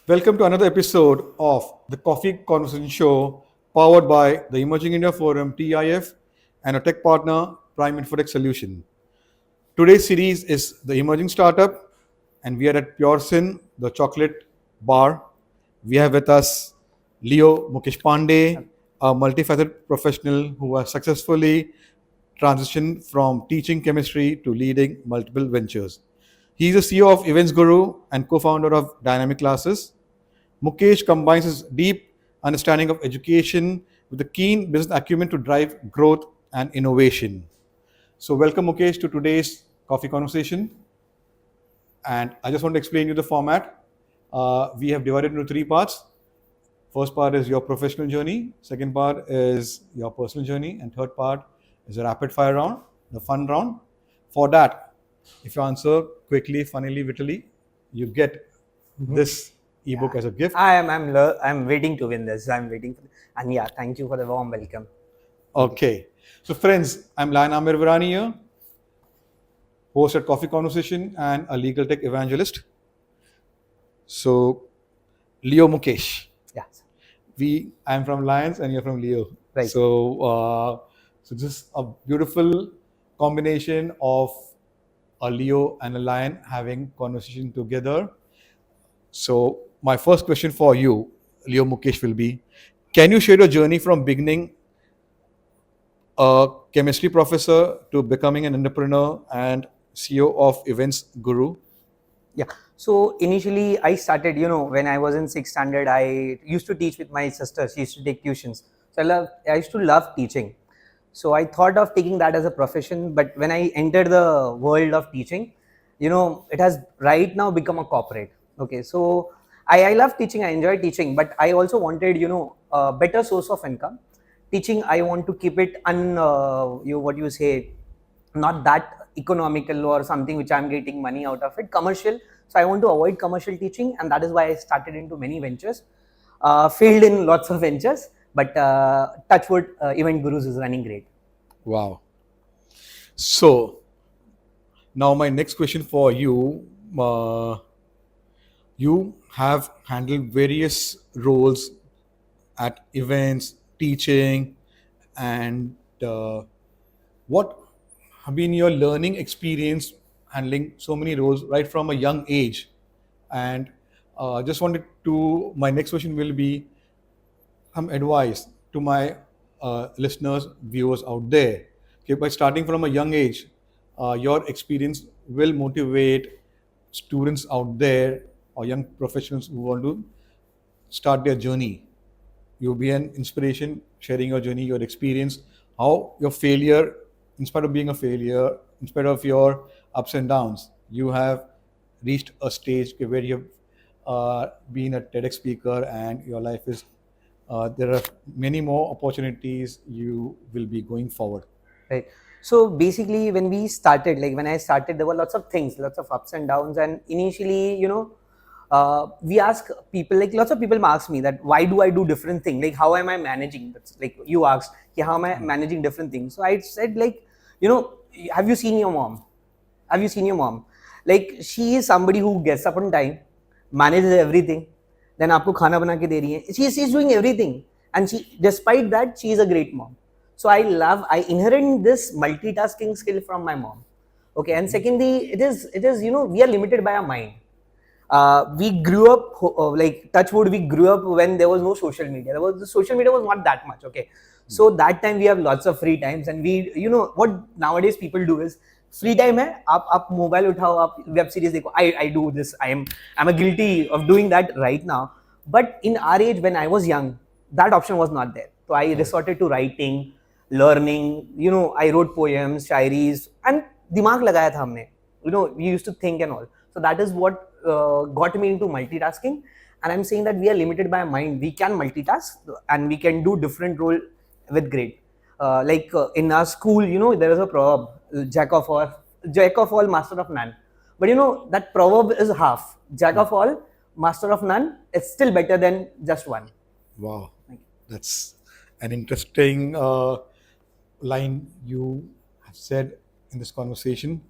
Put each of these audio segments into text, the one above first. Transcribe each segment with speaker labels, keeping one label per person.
Speaker 1: Welcome to another episode of the Coffee Conversation Show, powered by the Emerging India Forum (TEIF) and a tech partner, Prime Infotech Solution. Today's series is the emerging startup, and we are at Pure Sin, the chocolate bar. We have with us Leo Mukesh Pandey, a multifaceted professional who has successfully transitioned from teaching chemistry to leading multiple ventures. He is the CEO of Events Guru and co-founder of Dynamic Classes. Mukesh combines his deep understanding of education with a keen business acumen to drive growth and innovation. So, welcome Mukesh to today's coffee conversation. And I just want to explain you the format. We have divided into three parts. First part is your professional journey. Second part is your personal journey, and third part is a rapid fire round, the fun round. For that, if you answer quickly, funnily, wittily, you get this ebook as a gift.
Speaker 2: I'm waiting to win this. I'm waiting for, and yeah, thank you for the warm welcome.
Speaker 1: Okay. So, friends, I'm Lion Amir Virani here, host at Coffee Conversation and a legal tech evangelist. So, Leo Mukesh.
Speaker 2: Yeah,
Speaker 1: I'm from Lions and you're from Leo.
Speaker 2: right.
Speaker 1: So just a beautiful combination of a Leo and a Lion having conversation together. So, my first question for you, Leo Mukesh, will be: can you share your journey from beginning a chemistry professor to becoming an entrepreneur and CEO of Events Guru?
Speaker 2: Yeah. So initially, I started. When I was in sixth standard, I used to teach with my sister. She used to take tuitions. So I used to love teaching. So I thought of taking that as a profession. But when I entered the world of teaching, it has right now become a corporate. Okay. So I love teaching. I enjoy teaching, but I also wanted, a better source of income. Teaching, I want to keep it what you say, not that economical or something which I'm getting money out of it, commercial. So I want to avoid commercial teaching, and that is why I started into many ventures, failed in lots of ventures, but touchwood, Event Gurus is running great.
Speaker 1: Wow. So, now my next question for you. You have handled various roles at events, teaching, and what have been your learning experience handling so many roles right from a young age? And just wanted to, my next question will be some advice to my listeners, viewers out there. Okay, by starting from a young age, your experience will motivate students out there or young professionals who want to start their journey. You'll be an inspiration, sharing your journey, your experience, how your failure, in spite of being a failure, in spite of your ups and downs, you have reached a stage where you have been a TEDx speaker and your life is, there are many more opportunities you will be going forward.
Speaker 2: Right. So basically, when we started, like when I started, there were lots of things, lots of ups and downs. And initially, we ask people, like lots of people ask me that why do I do different things? Like how am I managing? That's like you asked, yeah, how am I managing different things? So I said like, have you seen your mom? Have you seen your mom? Like she is somebody who gets up on time, manages everything, then आपको खाना बना के दे रही है. She's doing everything, and despite that, she is a great mom. So I inherit this multitasking skill from my mom. Okay, and secondly, it is we are limited by our mind. We grew up like touchwood. We grew up when there was no social media. The social media was not that much. Okay, so that time we have lots of free times, and we what nowadays people do is free time है आप mobile उठाओ आप web series देखो. I do this. I'm a guilty of doing that right now. But in our age, when I was young, that option was not there. So I resorted to writing, learning. I wrote poems, shairis, and दिमाग लगाया था हमने. We used to think and all. So that is what got me into multitasking. And I'm saying that we are limited by our mind. We can multitask and we can do different role with great. In our school, there is a proverb: jack of all, master of none. But that proverb is half. Jack of all, master of none. It's still better than just one.
Speaker 1: Wow, that's an interesting line you have said in this conversation.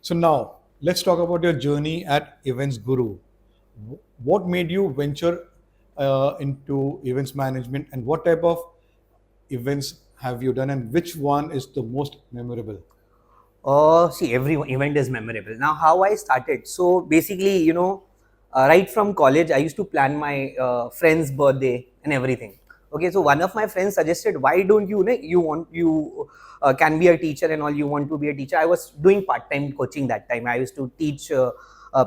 Speaker 1: So now let's talk about your journey at Events Guru. what made you venture into events management, and what type of events have you done, and which one is the most memorable?
Speaker 2: See, every event is memorable. Now, how I started. So basically, right from college, I used to plan my friend's birthday and everything. Okay, so one of my friends suggested, why don't you, can be a teacher and all. You want to be a teacher. I was doing part-time coaching that time. I used to teach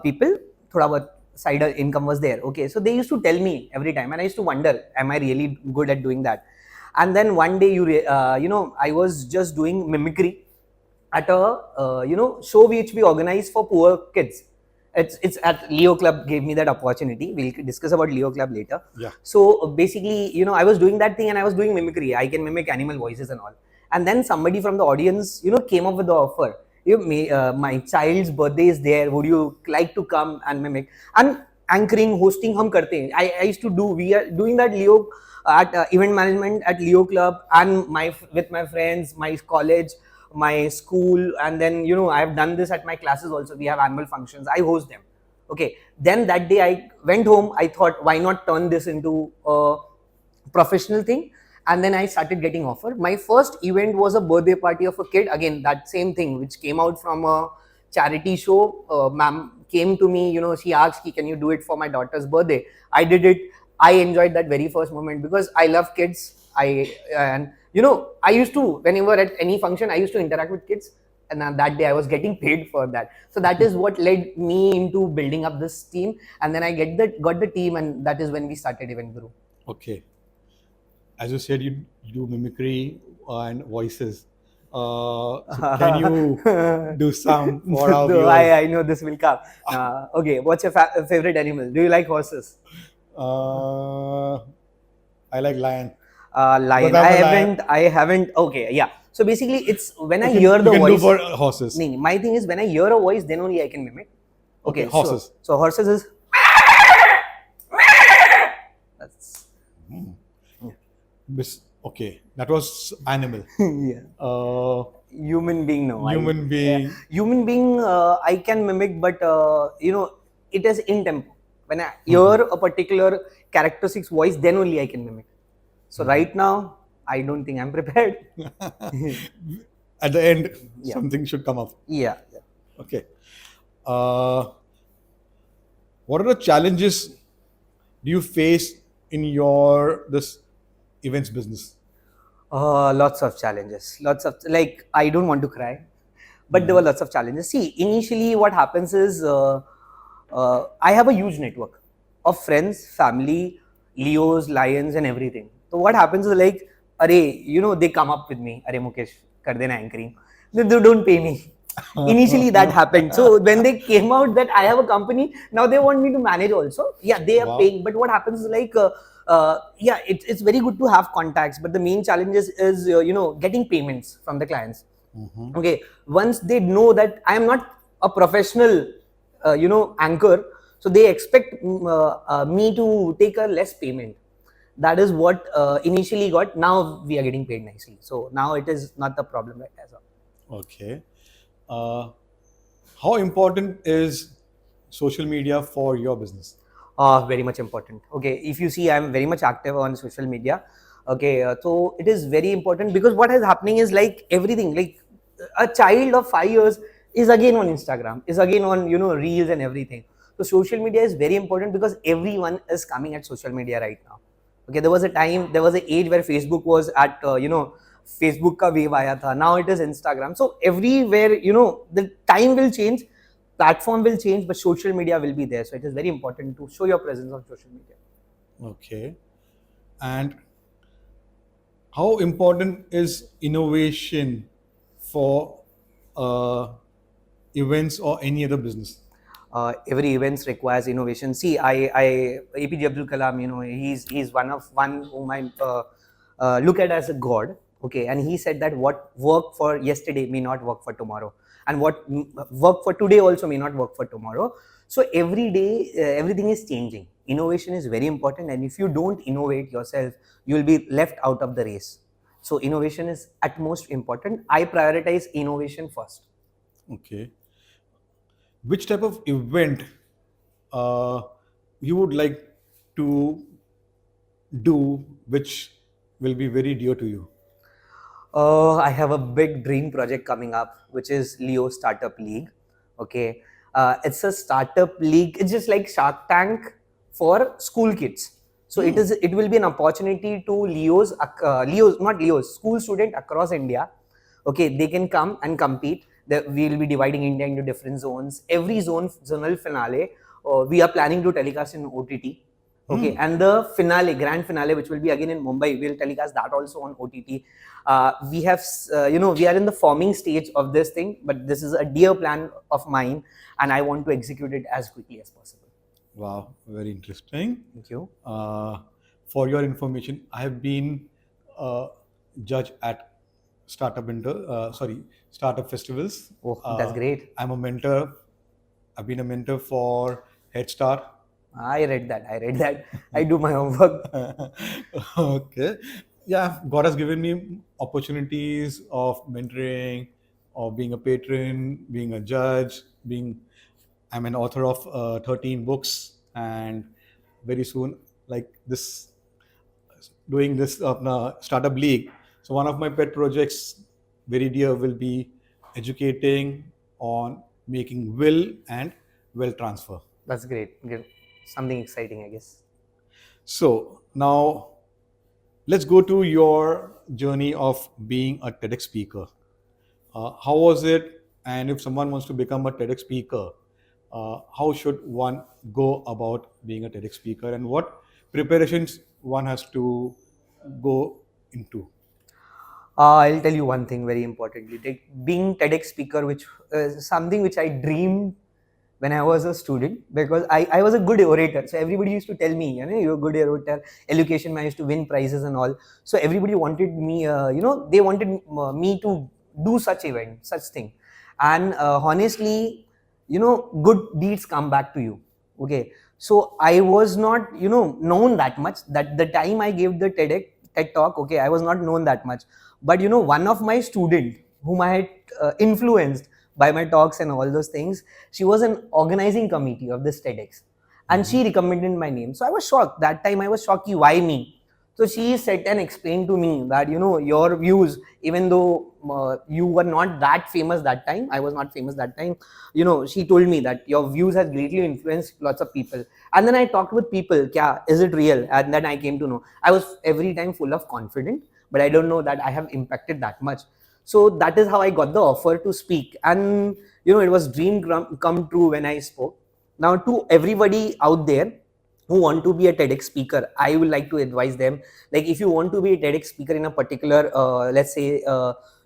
Speaker 2: people. Thoda bahut side income was there. Okay, so they used to tell me every time, and I used to wonder, am I really good at doing that? And then one day, I was just doing mimicry at a show which we organize for poor kids. It's at Leo Club gave me that opportunity. We'll discuss about Leo Club later.
Speaker 1: Yeah.
Speaker 2: So basically, I was doing that thing and I was doing mimicry. I can mimic animal voices and all. And then somebody from the audience, came up with the offer. My child's birthday is there. Would you like to come and mimic? And anchoring, hosting, hum karte hain. I used to do. We are doing that Leo at event management at Leo Club and with my friends, my college, my school, and then I've done this at my classes also. We have annual functions, I host them. Okay, then that day I went home. I thought, why not turn this into a professional thing? And then I started getting offer. My first event was a birthday party of a kid, again that same thing which came out from a charity show. Ma'am came to me, she asked, can you do it for my daughter's birthday? I did it. I enjoyed that very first moment because I love kids. I used to, whenever at any function, I used to interact with kids, and that day I was getting paid for that. So that is what led me into building up this team, and then I got the team, and that is when we started Event Guru.
Speaker 1: Okay. As you said, you do mimicry and voices. So can you do some for our viewers?
Speaker 2: I know this will come. Okay, what's your favorite animal? Do you like horses?
Speaker 1: I like lion.
Speaker 2: Lion.
Speaker 1: Because I'm a lion.
Speaker 2: I haven't. Okay, yeah. So basically, it's when I
Speaker 1: You
Speaker 2: hear the
Speaker 1: can
Speaker 2: voice.
Speaker 1: do for horses.
Speaker 2: Nee, my thing is when I hear a voice, then only I can mimic.
Speaker 1: Okay, horses.
Speaker 2: So horses is. That's.
Speaker 1: Okay, that was animal.
Speaker 2: Yeah. Human being, no.
Speaker 1: Human being.
Speaker 2: Human being, I can mimic, but it is in tempo. When I hear a particular characteristic voice, then only I can mimic. So right now, I don't think I'm prepared.
Speaker 1: At the end,
Speaker 2: Yeah.
Speaker 1: something should come up.
Speaker 2: Yeah.
Speaker 1: Okay. What are the challenges do you face in your this events business?
Speaker 2: Lots of challenges. Lots of, like, I don't want to cry, but there were lots of challenges. See, initially, what happens is I have a huge network of friends, family, Leos, lions, and everything. So what happens is like, they come up with me, Mukesh, kar dena anchoring. They don't pay me. Initially, that happened. So when they came out that I have a company, now they want me to manage also. Yeah, they are
Speaker 1: Wow.
Speaker 2: paying. But what happens is like, it's very good to have contacts, but the main challenge is getting payments from the clients. Okay, once they know that I am not a professional, anchor, so they expect me to take a less payment. That is what initially got. Now we are getting paid nicely, so now it is not the problem right as well.
Speaker 1: Okay. How important is social media for your business?
Speaker 2: Very much important. Okay, if you see, I'm very much active on social media. Okay, so it is very important because what is happening is like everything, like a child of 5 years is again on Instagram, is again on reels and everything. So social media is very important because everyone is coming at social media right now. Okay, there was an age where Facebook was at Facebook ka wave aaya tha. Now it is Instagram. So everywhere, the time will change, platform will change, but social media will be there. So it is very important to show your presence on social media.
Speaker 1: Okay. And how important is innovation for events or any other business?
Speaker 2: Every events requires innovation. See, APJ Abdul Kalam, he's one whom I look at as a god. Okay, and he said that what worked for yesterday may not work for tomorrow, and what worked for today also may not work for tomorrow. So every day, everything is changing. Innovation is very important, and if you don't innovate yourself, you will be left out of the race. So innovation is at most important. I prioritize innovation first.
Speaker 1: Okay. Which type of event you would like to do, which will be very dear to you?
Speaker 2: I have a big dream project coming up, which is Leo Startup League. Okay, it's a startup league. It's just like Shark Tank for school kids. So it is. It will be an opportunity to not Leos, school student across India. Okay, they can come and compete. We will be dividing India into different zones. Every zonal finale, we are planning to telecast in OTT. Okay, and the grand finale, which will be again in Mumbai, we'll telecast that also on OTT. We are in the forming stage of this thing, but this is a dear plan of mine, and I want to execute it as quickly as possible.
Speaker 1: Wow, very interesting.
Speaker 2: Thank you.
Speaker 1: For your information, I have been a judge at startup festivals.
Speaker 2: Oh, that's great.
Speaker 1: I'm a mentor. I've been a mentor for Head Start.
Speaker 2: I read that. I do my homework.
Speaker 1: Okay. Yeah, God has given me opportunities of mentoring, of being a patron, being a judge, I'm an author of 13 books, and very soon, like this, doing this startup league. So one of my pet projects, very dear, will be educating on making will and wealth transfer.
Speaker 2: That's great. Something exciting, I guess.
Speaker 1: So now let's go to your journey of being a TEDx speaker. How was it? And if someone wants to become a TEDx speaker, how should one go about being a TEDx speaker, and what preparations one has to go into?
Speaker 2: I'll tell you one thing very importantly. Being TEDx speaker, which is something which I dreamed when I was a student, because I was a good orator. So everybody used to tell me, you're a good orator. Education, I used to win prizes and all. So everybody wanted me, they wanted me to do such event, such thing. And honestly, good deeds come back to you. Okay. So I was not, known that much. That the time I gave the TED talk, okay, I was not known that much. But one of my student whom I had influenced by my talks and all those things, she was an organizing committee of this TEDx, and she recommended my name. So I was shocked. That time I was shocked. Why me? So she sat and explained to me that your views, even though you were not that famous that time, I was not famous that time. She told me that your views has greatly influenced lots of people. And then I talked with people. Kya is it real? And then I came to know. I was every time full of confidence, but I don't know that I have impacted that much. So that is how I got the offer to speak, and it was dream come true when I spoke. Now to everybody out there who want to be a TEDx speaker, I would like to advise them, like if you want to be a TEDx speaker in a particular, let's say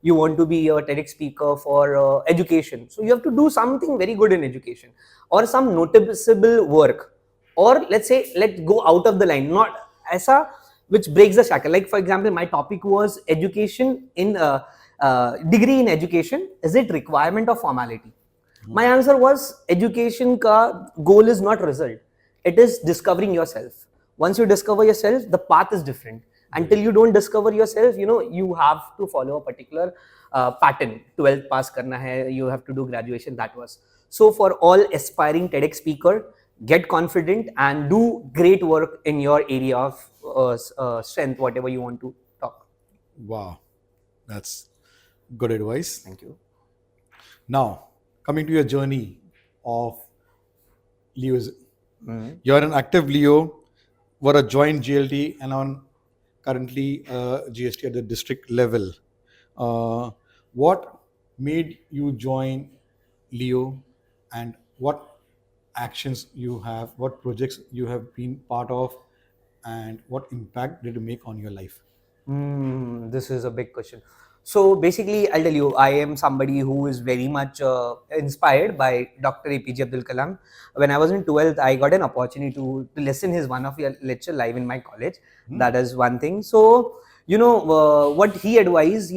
Speaker 2: you want to be a TEDx speaker for education, so you have to do something very good in education or some noticeable work, or let's say let's go out of the line, not as a which breaks the shackle. Like for example, my topic was education in degree in education, is it requirement or formality? My answer was education ka goal is not result, it is discovering yourself. Once you discover yourself, the path is different. Until you don't discover yourself, you have to follow a particular pattern. 12th pass karna hai, you have to do graduation. That was so for all aspiring TEDx speaker. Get confident and do great work in your area of strength, whatever you want to talk.
Speaker 1: Wow, that's good advice.
Speaker 2: Thank you.
Speaker 1: Now, coming to your journey of Leo's, you're an active Leo, were a joint GLT, and on currently GST at the district level. What made you join Leo, and what actions you have, what projects you have been part of, and what impact did it make on your life?
Speaker 2: This is a big question. So basically, I'll tell you, I am somebody who is very much inspired by Dr. APJ Abdul Kalam. When I was in 12th, I got an opportunity to listen his one of your lecture live in my college. That is one thing. So, what he advised,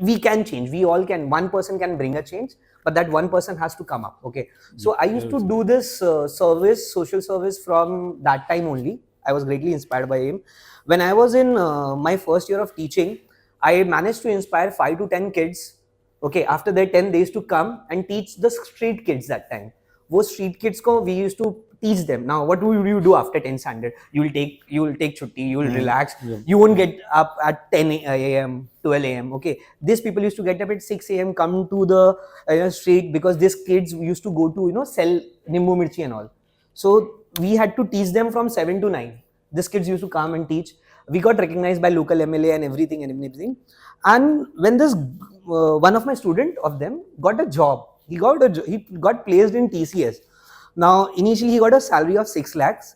Speaker 2: we can change. We all can. One person can bring a change, but that one person has to come up. Okay. So I used to do this social service from that time only. I was greatly inspired by him. When I was in my first year of teaching, I managed to inspire 5 to 10 kids. Okay, after their 10 days to come and teach the street kids that time. वो street kids को we used to teach them. Now, what will you do after 10th standard? You will take chutti, you will relax.
Speaker 1: Yeah.
Speaker 2: You won't get up at 10 a.m., 12 a.m. Okay, these people used to get up at 6 a.m., come to the street, because these kids used to go to sell nimbu mirchi and all. So we had to teach them from 7 to 9. These kids used to come and teach. We got recognized by local MLA and everything and everything. And when this one of my student of them got a job, he got placed in TCS. Now initially he got a salary of 6 lakhs,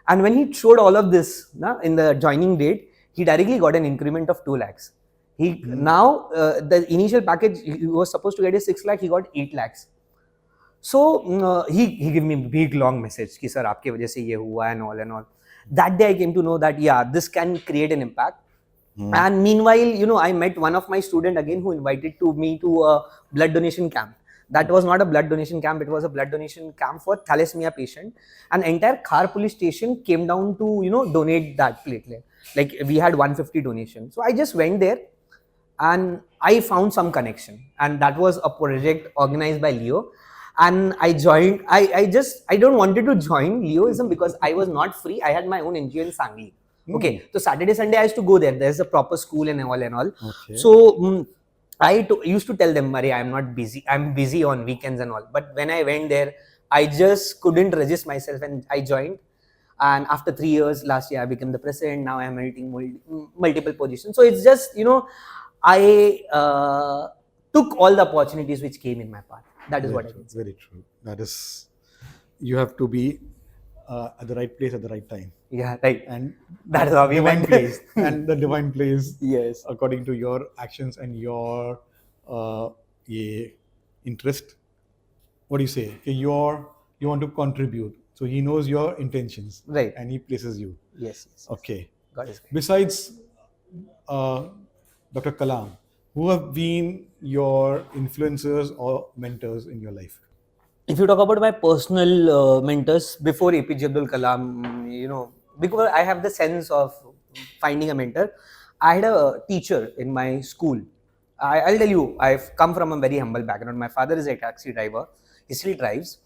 Speaker 2: and when he showed all of this in the joining date, he directly got an increment of 2 lakhs. He now the initial package he was supposed to get is 6 lakh, he got 8 lakhs. So he gave me a big long message कि sir आपके वजह से ये हुआ and all and all. That day I came to know that yeah, this can create an impact. And meanwhile, I met one of my student again who invited me to a blood donation camp. That was not a blood donation camp, it was a blood donation camp for thalassemia patient. An entire Khar police station came down to donate that platelet. Like we had 150 donation. So I just went there and I found some connection, and that was a project organized by Leo. And I joined. I don't wanted to join Leoism because I was not free. I had my own NGO in Sangli. Okay, so Saturday, Sunday I used to go there. There's a proper school and all and all.
Speaker 1: Okay.
Speaker 2: So I used to tell them, Maria, I'm not busy. I'm busy on weekends and all. But when I went there, I just couldn't resist myself and I joined. And after 3 years, last year I became the president. Now I'm holding multiple positions. So it's just I took all the opportunities which came in my path. That is what I did.
Speaker 1: Very true. That is, you have to be at the right place at the right time.
Speaker 2: Yeah, right.
Speaker 1: And
Speaker 2: that is how we
Speaker 1: divine
Speaker 2: went.
Speaker 1: place. And the divine place,
Speaker 2: Yes.
Speaker 1: according to your actions and your interest. What do you say? Okay, you want to contribute. So he knows your intentions.
Speaker 2: Right.
Speaker 1: And he places you.
Speaker 2: Yes.
Speaker 1: Okay.
Speaker 2: God is great.
Speaker 1: Besides Dr. Kalam, who have been your influencers or mentors in your life?
Speaker 2: If you talk about my personal mentors before APJ Abdul Kalam, because I have the sense of finding a mentor, I had a teacher in my school. I'll tell you, I've come from a very humble background. My father is a taxi driver. He still drives.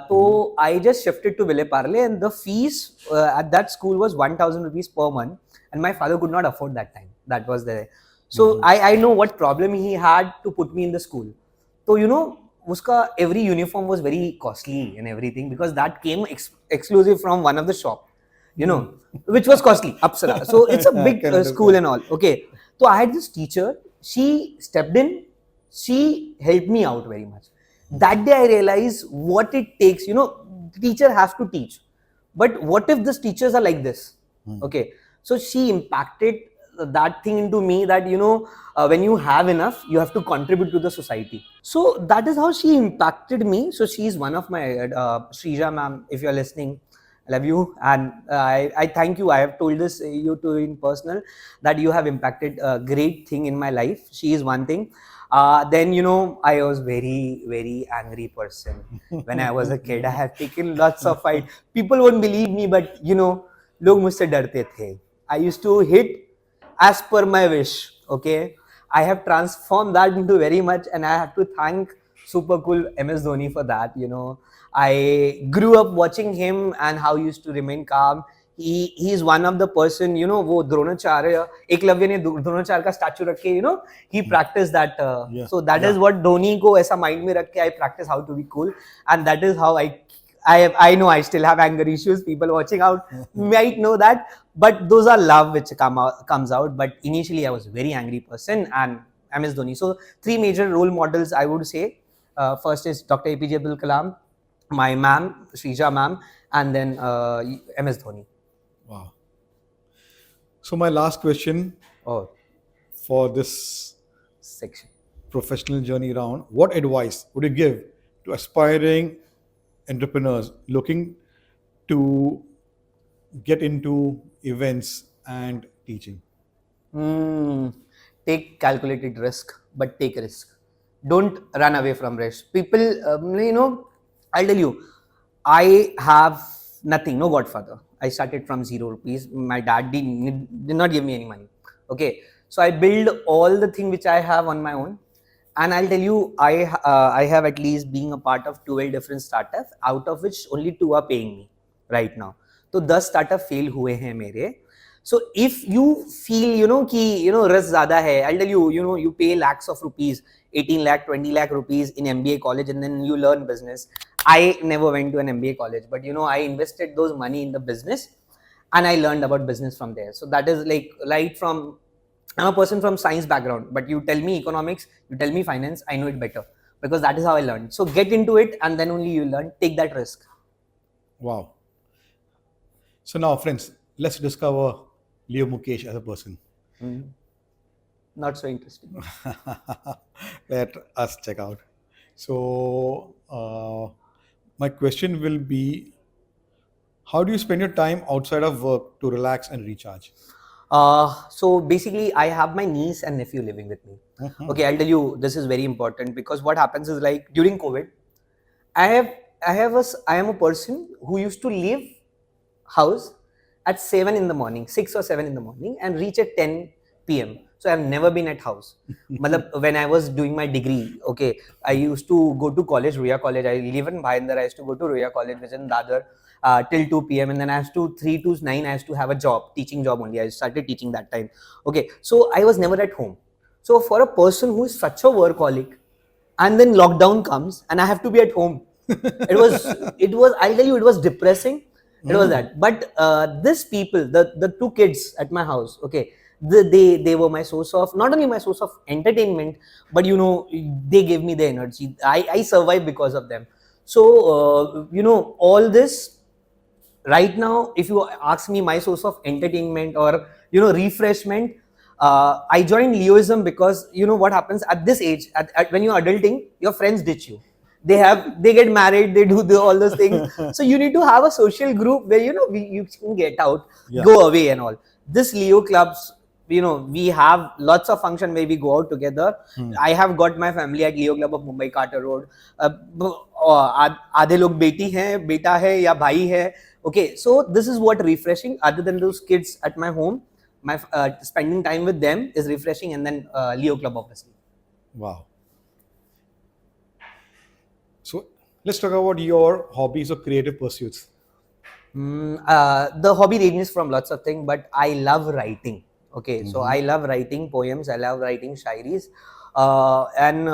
Speaker 2: So I just shifted to Ville Parle, and the fees at that school was 1,000 rupees per month, and my father could not afford that time. That was the so I know what problem he had to put me in the school. So uska every uniform was very costly and everything, because that came exclusive from one of the shop, which was costly, Apsara. So it's a big school and all. Okay, so I had this teacher. She stepped in. She helped me out very much. That day I realized what it takes. The teacher has to teach, but what if these teachers are like this? Okay, so she impacted that thing into me that when you have enough, you have to contribute to the society. So that is how she impacted me. So she is one of my Shrija ma'am, if you're listening, I love you, and I thank you. I have told this you to in personal that you have impacted a great thing in my life. She is one thing. Then I was very, very angry person when I was a kid. I have taken lots of fight. People won't believe me, but लोग मुझसे डरते थे. I used to hit as per my wish. Okay, I have transformed that into very much, and I have to thank super cool MS Dhoni for that. I grew up watching him and how he used to remain calm. He is one of the person, वो द्रोणाचार्य एकलव्य ने द्रोणाचार्य का statue रख के he practiced that. So that is what Dhoni को ऐसा mind में रख के I practice how to be cool, and that is how I know I still have anger issues. People watching out might know that, but those are love which comes out. But initially I was a very angry person, and MS Dhoni. So 3 major role models I would say. First is Dr. APJ Abdul Kalam, my ma'am, Shrija ma'am, and then MS Dhoni.
Speaker 1: Wow. So my last question for this
Speaker 2: section,
Speaker 1: professional journey round, what advice would you give to aspiring entrepreneurs looking to get into events and teaching?
Speaker 2: Take calculated risk, but take risk. Don't run away from risk. People, I'll tell you, I have nothing, no godfather. I started from 0 rupees. My dad did not give me any money. Okay, so I build all the thing which I have on my own. And I'll tell you, I have at least being a part of 12 different startups, out of which only 2 are paying me right now. So 10 startup fail हुए हैं मेरे. So if you feel कि risk ज़्यादा है, I'll tell you, you pay lakhs of rupees, 18 lakh, 20 lakh rupees in MBA college, and then you learn business. I never went to an MBA college, but I invested those money in the business, and I learned about business from there. So that is like right from, I'm a person from science background, but you tell me economics, you tell me finance, I know it better because that is how I learned. So get into it, and then only you learn. Take that risk.
Speaker 1: Wow. So now, friends, let's discover Leo Mukesh as a person.
Speaker 2: Not so interesting.
Speaker 1: Let us check out. So, my question will be, how do you spend your time outside of work to relax and recharge?
Speaker 2: So basically, I have my niece and nephew living with me. Okay, I'll tell you, this is very important because what happens is, like, during COVID, I am a person who used to leave house at 7 in the morning, 6 or 7 in the morning, and reach at 10 p.m. So I've never been at house. Matlab, when I was doing my degree, okay, I used to go to college, Ruya College. I live in Bhayandar. I used to go to Ruya College, which is in Dadar, till 2 p.m. And then I used to 3 to 9. I used to have a job, teaching job only. I started teaching that time. Okay, so I was never at home. So for a person who is such a workaholic, and then lockdown comes, and I have to be at home. it was. I'll tell you, it was depressing. It was that. But these people, the 2 kids at my house, okay, they were my source of, not only my source of entertainment, but they gave me the energy. I survived because of them. So all this right now, if you ask me my source of entertainment or refreshment, I joined Leoism because what happens at this age, when you're adulting, your friends ditch you. They get married, they do all those things. So you need to have a social group where you can get out, go away and all. This Leo clubs, we have lots of function where we go out together. I have got my family at Leo Club of Mumbai Carter Road. आधे लोग बेटी हैं, बेटा है या भाई है. Okay, so this is what refreshing. Other than those kids at my home, my spending time with them is refreshing, and then Leo Club obviously.
Speaker 1: Wow. So let's talk about your hobbies or creative pursuits.
Speaker 2: The hobby ranges from lots of things, but I love writing. Okay, so I love writing poems, I love writing shairis, and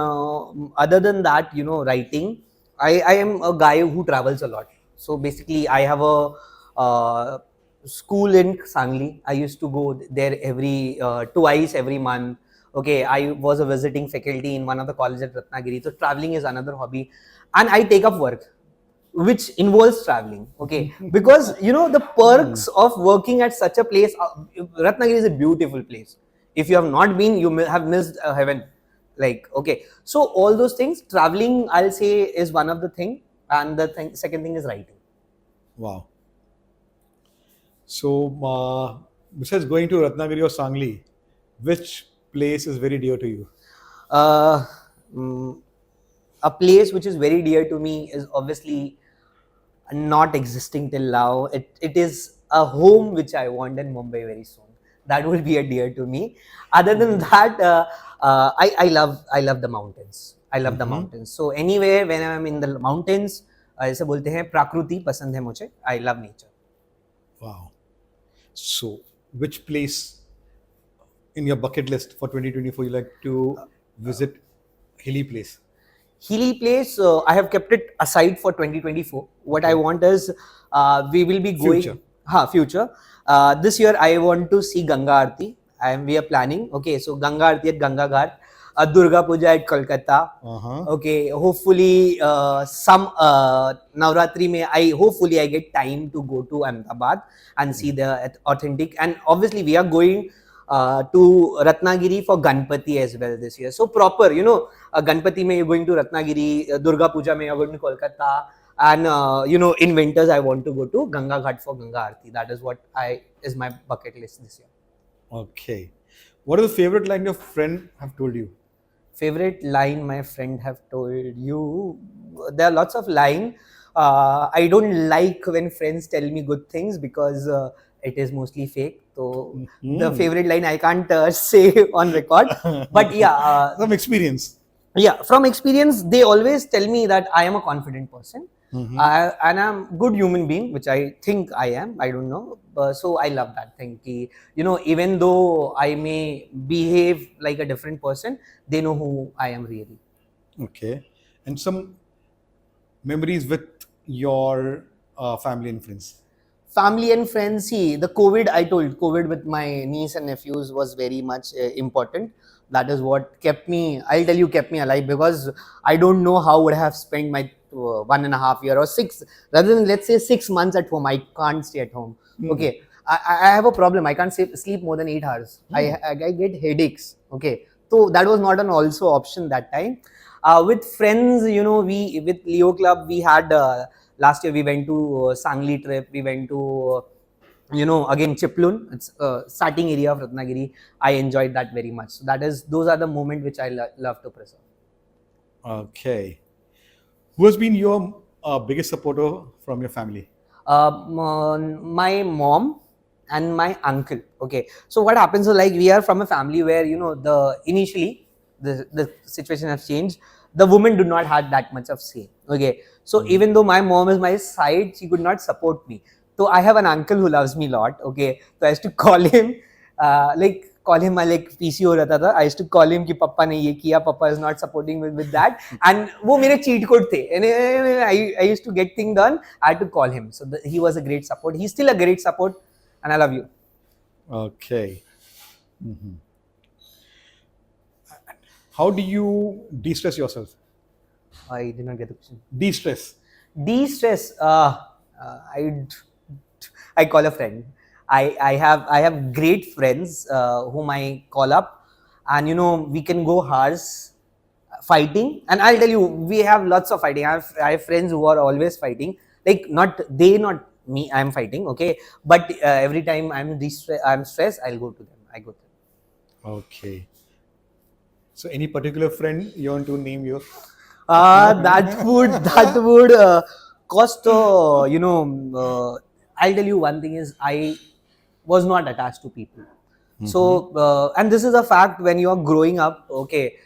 Speaker 2: other than that, writing, I am a guy who travels a lot. So basically, I have a school in Sangli. I used to go there twice every month. Okay, I was a visiting faculty in one of the colleges at Ratnagiri. So traveling is another hobby, and I take up work which involves traveling. Okay, because the perks of working at such a place. Ratnagiri is a beautiful place. If you have not been, you have missed heaven. Like, okay, so all those things, traveling, I'll say, is one of the thing, and the second thing is writing.
Speaker 1: Wow. So besides going to Ratnagiri or Sangli, which place is very dear to you?
Speaker 2: A place which is very dear to me is obviously not existing till now. It is a home which I want in Mumbai very soon. That will be a dear to me. Other than that, I love the mountains. I love the mountains. So anywhere when I'm in the mountains, ऐसे बोलते हैं प्राकृति पसंद है मुझे. I love nature.
Speaker 1: Wow. So which place in your bucket list for 2024 you like to visit? Hilly place.
Speaker 2: Hilly place, I have kept it aside for 2024. What I want is, we will be going...
Speaker 1: Future.
Speaker 2: Future. This year, I want to see Ganga Aarti. We are planning. Okay, so Ganga Aarti at Ganga Ghat. Durga Puja at Kolkata. Okay, hopefully, some Navratri mein, hopefully I get time to go to Ahmedabad and see the authentic. And obviously, we are going to Ratnagiri for Ganpati as well this year. So proper, Ganpati mein you're going to Ratnagiri, Durga Puja mein you're going to Kolkata, and in winters I want to go to Ganga Ghat for Ganga Aarti. That is what is my bucket list this year.
Speaker 1: Okay. What is the favorite line your friend have told you?
Speaker 2: Favorite line my friend have told you? There are lots of lines. I don't like when friends tell me good things because it is mostly fake. So the favorite line I can't say on record. But yeah.
Speaker 1: Some experience.
Speaker 2: Yeah, from experience, they always tell me that I am a confident person. And I'm good human being, which I think I am. I don't know. So I love that thing. Ki, even though I may behave like a different person, they know who I am really.
Speaker 1: Okay. And some memories with your family and friends.
Speaker 2: Family and friends, see, the COVID with my niece and nephews was very much important. That is what I'll tell you, kept me alive, because I don't know how would I have spent my 1.5 year or six, rather than let's say 6 months at home. I can't stay at home. Okay. I have a problem. I can't sleep more than 8 hours. I get headaches. Okay. So that was not an also option that time. With friends, we with Leo Club, we had last year we went to Sangli trip. We went to again Chiplun. It's starting area of Ratnagiri. I enjoyed that very much. So those are the moments which I love to preserve.
Speaker 1: Okay. Who has been your biggest supporter from your family?
Speaker 2: My mom and my uncle. Okay, so what happens is, like, we are from a family where the initially the situation has changed. The women do not have that much of say. Okay, so even though my mom is my side, she could not support me. So I have an uncle who loves me a lot. Okay, so I used to call him, call him my like PC हो रहता था. I used to call him कि पापा ने ये किया, पापा is not supporting me with that, and वो मेरे cheat code थे. And I used to get thing done. I had to call him. So he was a great support. He's still a great support, and I love you.
Speaker 1: Okay. How do you de-stress yourself?
Speaker 2: I did not get the question.
Speaker 1: De-stress.
Speaker 2: De-stress. I call a friend. I have great friends whom I call up, and we can go hours fighting. And I'll tell you, we have lots of fighting. I have friends who are always fighting. Like, not me. I'm fighting. Okay, but every time I'm stressed, I'll go to them. I go to them.
Speaker 1: Okay. So any particular friend you want to name your?
Speaker 2: That would cost. I'll tell you one thing is, I was not attached to people. So and this is a fact when you are growing up. Okay,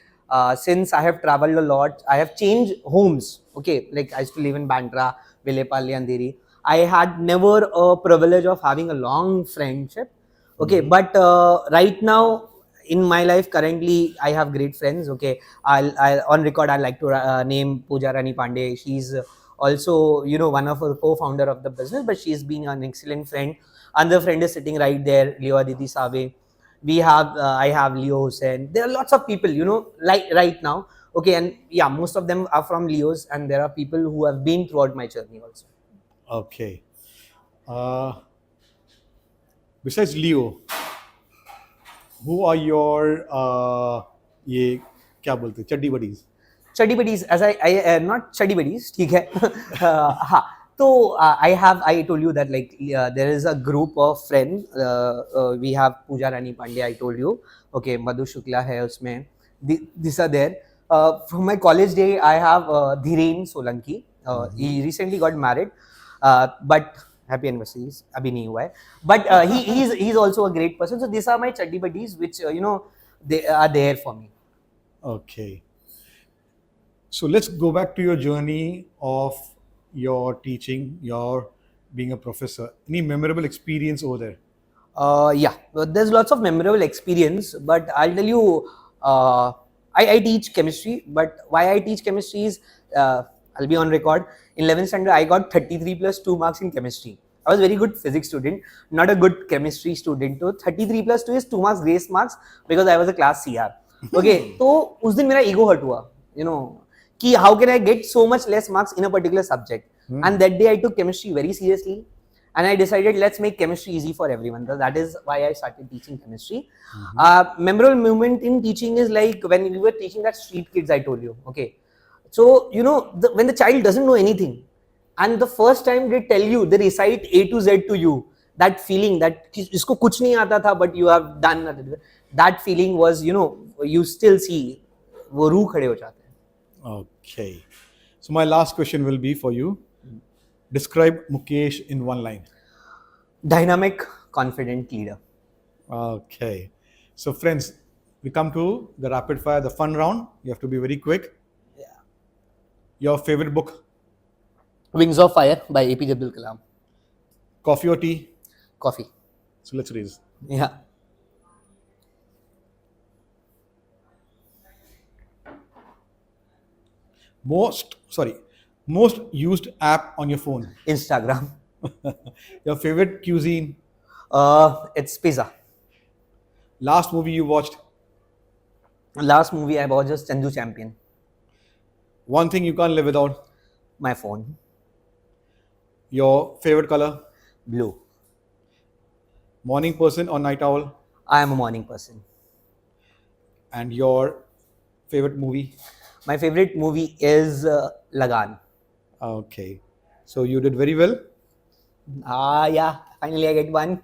Speaker 2: since I have traveled a lot, I have changed homes. Okay, like I used to live in Bandra, Vilepalli, Andheri. I had never a privilege of having a long friendship. Okay, but right now in my life currently, I have great friends. Okay, I'll on record, I like to name Pooja Rani Pandey. She's also one of the co-founder of the business, but she's been an excellent friend. Another friend is sitting right there, Leo Aditi Save. I have Leo Hussain. There are lots of people, like right now. Okay, and yeah, most of them are from Leo's, and there are people who have been throughout my journey also.
Speaker 1: Okay. Uh, Besides Leo, who are your ये क्या बोलते हैं चड्डी buddies?
Speaker 2: Study buddies, as I not study buddies, ठीक है. हाँ, तो I told you that, like, there is a group of friends. We have Pooja Rani Pandey, I told you. Okay, Madhu Shukla है उसमें. These are there. From my college day, I have Dhiren Solanki. He recently got married, but happy anniversaries. अभी नहीं हुआ है. But he's also a great person. So these are my chuddy buddies, which they are there for me.
Speaker 1: Okay. So let's go back to your journey of your teaching, your being a professor. Any memorable experience over there?
Speaker 2: Yeah, there's lots of memorable experience, but I'll tell you, I teach chemistry, but why I teach chemistry is, I'll be on record. In 11th standard, I got 33 plus 2 marks in chemistry. I was a very good physics student, not a good chemistry student. So 33 plus 2 is 2 marks grace marks, because I was a class CR. Okay, so उस दिन मेरा ego hurt हुआ, कि how can I get so much less marks in a particular subject? And that day I took chemistry very seriously, and I decided, let's make chemistry easy for everyone. So that is why I started teaching chemistry. Memorable moment in teaching is like when we were teaching that street kids I told you. Okay, so when the child doesn't know anything, and the first time they tell you, they recite A to Z to you, that feeling that इसको कुछ नहीं आता था, but you have done that feeling was, you still see वो रूह खड़े हो जाते हैं.
Speaker 1: Okay. So my last question will be for you. Describe Mukesh in one line.
Speaker 2: Dynamic, confident leader.
Speaker 1: Okay. So friends, we come to the rapid fire, the fun round. You have to be very quick.
Speaker 2: Yeah.
Speaker 1: Your favorite book?
Speaker 2: Wings of Fire by APJ Abdul Kalam.
Speaker 1: Coffee or tea?
Speaker 2: Coffee.
Speaker 1: So let's raise.
Speaker 2: Yeah.
Speaker 1: Most used app on your phone.
Speaker 2: Instagram.
Speaker 1: Your favorite cuisine?
Speaker 2: It's pizza.
Speaker 1: Last movie you watched?
Speaker 2: Last movie I watched is Chandu Champion.
Speaker 1: One thing you can't live without?
Speaker 2: My phone.
Speaker 1: Your favorite color?
Speaker 2: Blue.
Speaker 1: Morning person or night owl?
Speaker 2: I am a morning person.
Speaker 1: And your favorite movie?
Speaker 2: My favorite movie is Lagan.
Speaker 1: Okay. So you did very well.
Speaker 2: Yeah. Finally I get one.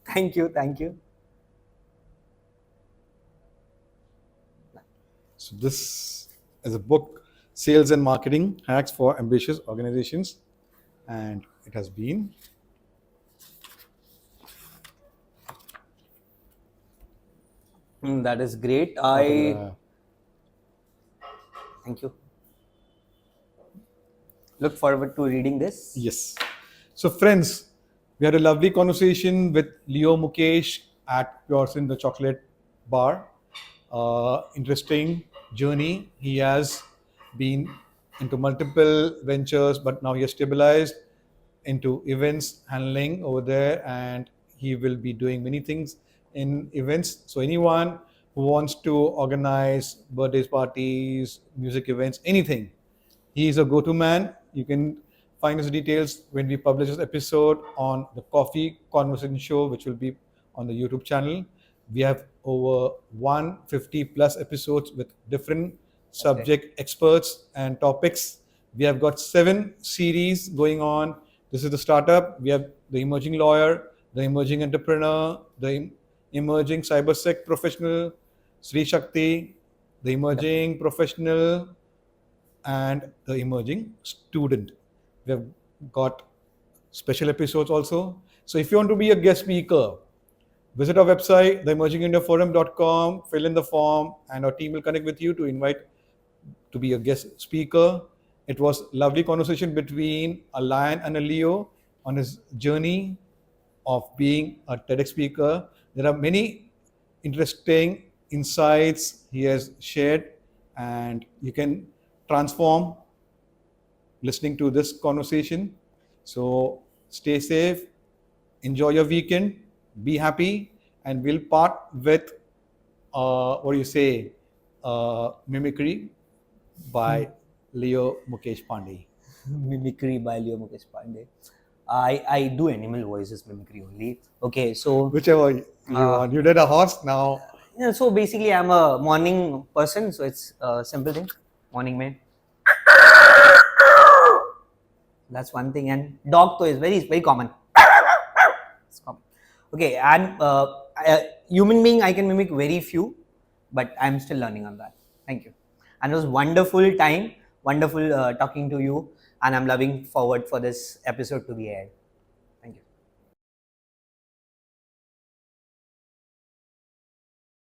Speaker 2: Thank you. Thank you.
Speaker 1: So this is a book, Sales and Marketing Hacks for Ambitious Organizations. And it has been
Speaker 2: That is great. Thank you. Look forward to reading this.
Speaker 1: Yes. So friends, we had a lovely conversation with Leo Mukesh at Pursin the Chocolate Bar. Interesting journey. He has been into multiple ventures, but now he has stabilized into events handling over there, and he will be doing many things in events. So anyone who wants to organize birthdays, parties, music events, anything, he is a go-to man. You can find his details when we publish this episode on the Coffee Conversation Show, which will be on the YouTube channel. We have over 150 plus episodes with different subject experts and topics. We have got 7 series going on. This is the startup. We have the emerging lawyer, the emerging entrepreneur, the emerging cybersec professional, Sri Shakti, the emerging professional, and the emerging student. We have got special episodes also. So if you want to be a guest speaker, visit our website, theemergingindiaforum.com, fill in the form, and our team will connect with you to invite to be a guest speaker. It was lovely conversation between a lion and a Leo on his journey of being a TEDx speaker. There are many interesting insights he has shared, and you can transform listening to this conversation. So stay safe, enjoy your weekend, be happy, and we'll part with mimicry by Leo Mukesh Pandey.
Speaker 2: Mimicry by Leo Mukesh Pandey. I do animal voices mimicry only. Okay, so
Speaker 1: Whichever you want. You did a horse now.
Speaker 2: yeah, so basically I'm a morning person, so it's a simple thing. Morning man. That's one thing, and dog toy is very common. It's common. Okay, and human being I can mimic very few, but I'm still learning on that. Thank you, and it was wonderful time, wonderful talking to you, and I'm loving forward for this episode to be aired.